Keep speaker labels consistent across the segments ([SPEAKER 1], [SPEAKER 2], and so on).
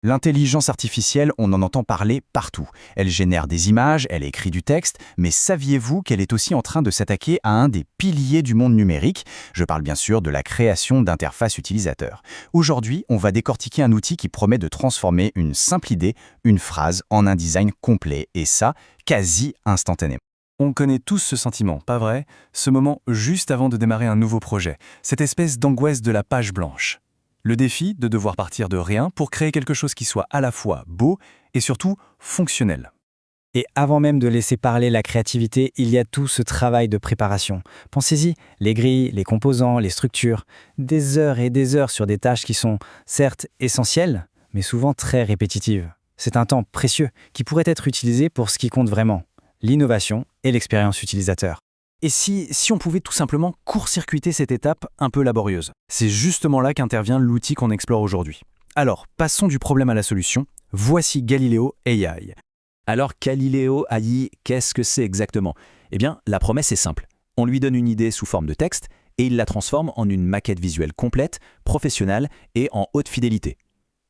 [SPEAKER 1] L'intelligence artificielle, on en entend parler partout. Elle génère des images, elle écrit du texte, mais saviez-vous qu'elle est aussi en train de s'attaquer à un des piliers du monde numérique? Je parle bien sûr de la création d'interfaces utilisateurs. Aujourd'hui, on va décortiquer un outil qui promet de transformer une simple idée, une phrase, en un design complet, et ça, quasi instantanément.
[SPEAKER 2] On connaît tous ce sentiment, pas vrai? Ce moment juste avant de démarrer un nouveau projet, cette espèce d'angoisse de la page blanche. Le défi de devoir partir de rien pour créer quelque chose qui soit à la fois beau et surtout fonctionnel.
[SPEAKER 3] Et avant même de laisser parler la créativité, il y a tout ce travail de préparation. Pensez-y, les grilles, les composants, les structures, des heures et des heures sur des tâches qui sont certes essentielles, mais souvent très répétitives. C'est un temps précieux qui pourrait être utilisé pour ce qui compte vraiment, l'innovation et l'expérience utilisateur.
[SPEAKER 2] Et si on pouvait tout simplement court-circuiter cette étape un peu laborieuse? C'est justement là qu'intervient l'outil qu'on explore aujourd'hui. Alors, passons du problème à la solution. Voici Galileo AI.
[SPEAKER 4] Alors Galileo AI, qu'est-ce que c'est exactement? Eh bien, la promesse est simple. On lui donne une idée sous forme de texte et il la transforme en une maquette visuelle complète, professionnelle et en haute fidélité.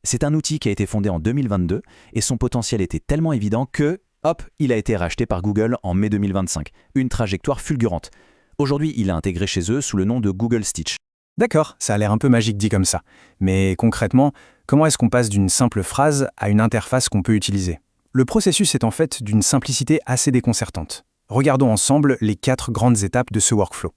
[SPEAKER 4] C'est un outil qui a été fondé en 2022 et son potentiel était tellement évident que, hop, il a été racheté par Google en mai 2025. Une trajectoire fulgurante. Aujourd'hui, il est intégré chez eux sous le nom de Google Stitch.
[SPEAKER 2] D'accord, ça a l'air un peu magique dit comme ça. Mais concrètement, comment est-ce qu'on passe d'une simple phrase à une interface qu'on peut utiliser? Le processus est en fait d'une simplicité assez déconcertante. Regardons ensemble les 4 grandes étapes de ce workflow.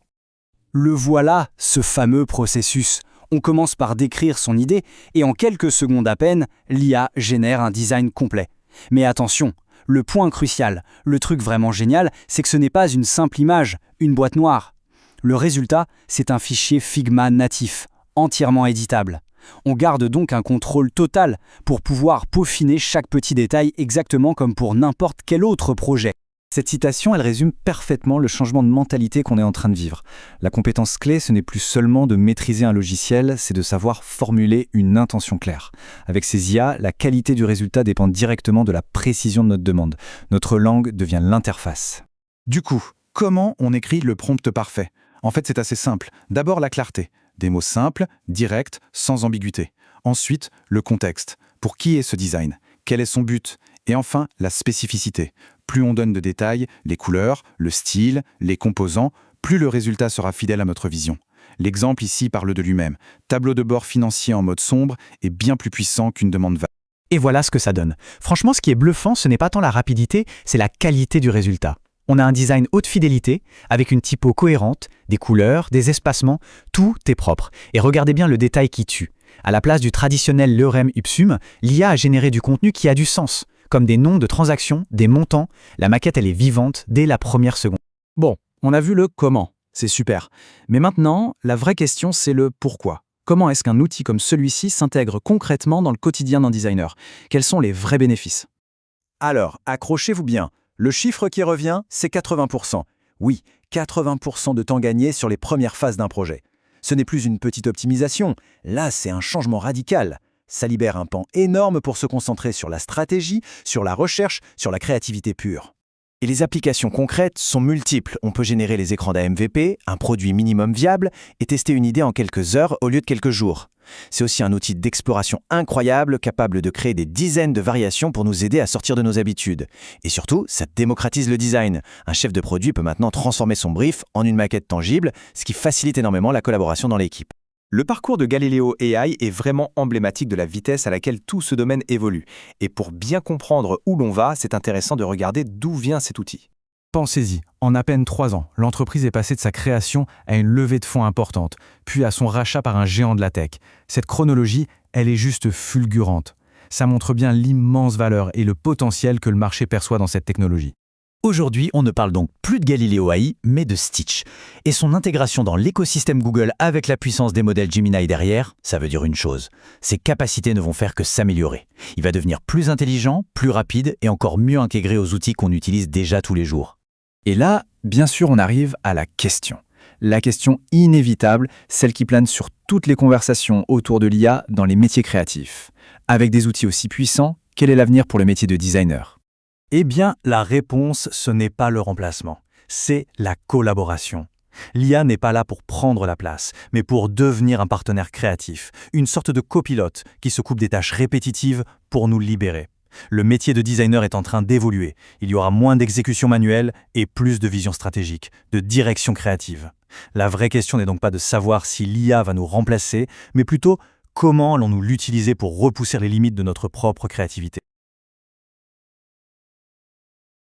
[SPEAKER 5] Le voilà, ce fameux processus. On commence par décrire son idée et en quelques secondes à peine, l'IA génère un design complet. Mais attention, le point crucial, le truc vraiment génial, c'est que ce n'est pas une simple image, une boîte noire. Le résultat, c'est un fichier Figma natif, entièrement éditable. On garde donc un contrôle total pour pouvoir peaufiner chaque petit détail exactement comme pour n'importe quel autre projet.
[SPEAKER 2] Cette citation, elle résume parfaitement le changement de mentalité qu'on est en train de vivre. La compétence clé, ce n'est plus seulement de maîtriser un logiciel, c'est de savoir formuler une intention claire. Avec ces IA, la qualité du résultat dépend directement de la précision de notre demande. Notre langue devient l'interface.
[SPEAKER 1] Du coup, comment on écrit le prompt parfait? En fait, c'est assez simple. D'abord, la clarté. Des mots simples, directs, sans ambiguïté. Ensuite, le contexte. Pour qui est ce design? Quel est son but? Et enfin, la spécificité. Plus on donne de détails, les couleurs, le style, les composants, plus le résultat sera fidèle à notre vision. L'exemple ici parle de lui-même. Tableau de bord financier en mode sombre est bien plus puissant qu'une demande vague.
[SPEAKER 3] Et voilà ce que ça donne. Franchement, ce qui est bluffant, ce n'est pas tant la rapidité, c'est la qualité du résultat. On a un design haute fidélité, avec une typo cohérente, des couleurs, des espacements, tout est propre. Et regardez bien le détail qui tue. À la place du traditionnel lorem ipsum, l'IA a généré du contenu qui a du sens, comme des noms de transactions, des montants. La maquette, elle est vivante dès la première seconde.
[SPEAKER 2] Bon, on a vu le comment, c'est super. Mais maintenant, la vraie question, c'est le pourquoi. Comment est-ce qu'un outil comme celui-ci s'intègre concrètement dans le quotidien d'un designer? Quels sont les vrais bénéfices?
[SPEAKER 5] Alors, accrochez-vous bien. Le chiffre qui revient, c'est 80%. Oui, 80% de temps gagné sur les premières phases d'un projet. Ce n'est plus une petite optimisation, là c'est un changement radical. Ça libère un pan énorme pour se concentrer sur la stratégie, sur la recherche, sur la créativité pure. Et les applications concrètes sont multiples. On peut générer les écrans d'un MVP, un produit minimum viable, et tester une idée en quelques heures au lieu de quelques jours. C'est aussi un outil d'exploration incroyable, capable de créer des dizaines de variations pour nous aider à sortir de nos habitudes. Et surtout, ça démocratise le design. Un chef de produit peut maintenant transformer son brief en une maquette tangible, ce qui facilite énormément la collaboration dans l'équipe.
[SPEAKER 4] Le parcours de Galileo AI est vraiment emblématique de la vitesse à laquelle tout ce domaine évolue. Et pour bien comprendre où l'on va, c'est intéressant de regarder d'où vient cet outil.
[SPEAKER 2] Pensez-y, en à peine 3 ans, l'entreprise est passée de sa création à une levée de fonds importante, puis à son rachat par un géant de la tech. Cette chronologie, elle est juste fulgurante. Ça montre bien l'immense valeur et le potentiel que le marché perçoit dans cette technologie.
[SPEAKER 3] Aujourd'hui, on ne parle donc plus de Galileo AI, mais de Stitch. Et son intégration dans l'écosystème Google avec la puissance des modèles Gemini derrière, ça veut dire une chose. Ses capacités ne vont faire que s'améliorer. Il va devenir plus intelligent, plus rapide et encore mieux intégré aux outils qu'on utilise déjà tous les jours.
[SPEAKER 2] Et là, bien sûr, on arrive à la question. La question inévitable, celle qui plane sur toutes les conversations autour de l'IA dans les métiers créatifs. Avec des outils aussi puissants, quel est l'avenir pour le métier de designer ?
[SPEAKER 3] Eh bien, la réponse, ce n'est pas le remplacement, c'est la collaboration.
[SPEAKER 2] L'IA n'est pas là pour prendre la place, mais pour devenir un partenaire créatif, une sorte de copilote qui se coupe des tâches répétitives pour nous libérer. Le métier de designer est en train d'évoluer. Il y aura moins d'exécution manuelle et plus de vision stratégique, de direction créative. La vraie question n'est donc pas de savoir si l'IA va nous remplacer, mais plutôt comment allons-nous l'utiliser pour repousser les limites de notre propre créativité.